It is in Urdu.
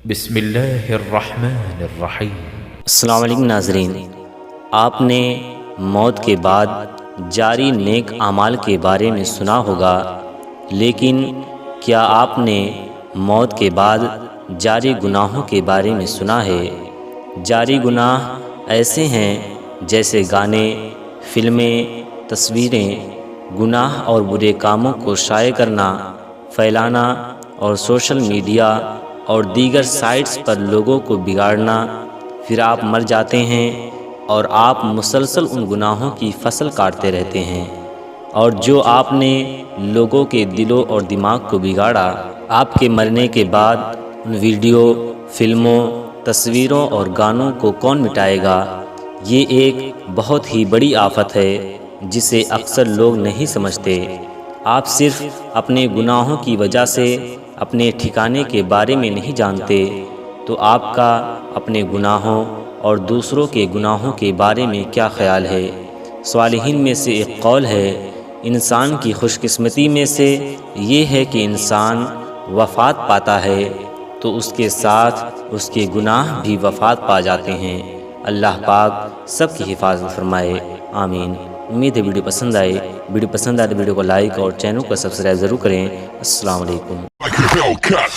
بسم اللہ الرحمن الرحیم۔ السلام علیکم ناظرین، آپ نے موت کے بعد جاری نیک اعمال کے بارے میں سنا ہوگا، لیکن کیا آپ نے موت کے بعد جاری گناہوں کے بارے میں سنا ہے؟ جاری گناہ ایسے ہیں جیسے گانے، فلمیں، تصویریں، گناہ اور برے کاموں کو شائع کرنا، پھیلانا اور سوشل میڈیا اور دیگر سائٹس پر لوگوں کو بگاڑنا۔ پھر آپ مر جاتے ہیں اور آپ مسلسل ان گناہوں کی فصل کاٹتے رہتے ہیں، اور جو آپ نے لوگوں کے دلوں اور دماغ کو بگاڑا، آپ کے مرنے کے بعد ان ویڈیو، فلموں، تصویروں اور گانوں کو کون مٹائے گا؟ یہ ایک بہت ہی بڑی آفت ہے جسے اکثر لوگ نہیں سمجھتے۔ آپ صرف اپنے گناہوں کی وجہ سے اپنے ٹھکانے کے بارے میں نہیں جانتے، تو آپ کا اپنے گناہوں اور دوسروں کے گناہوں کے بارے میں کیا خیال ہے؟ صالحین میں سے ایک قول ہے، انسان کی خوش قسمتی میں سے یہ ہے کہ انسان وفات پاتا ہے تو اس کے ساتھ اس کے گناہ بھی وفات پا جاتے ہیں۔ اللہ پاک سب کی حفاظت فرمائے، آمین۔ امید ہے ویڈیو پسند آئے تو ویڈیو کو لائک اور چینل کو سبسکرائب ضرور کریں۔ السلام علیکم۔ Like a Hellcat.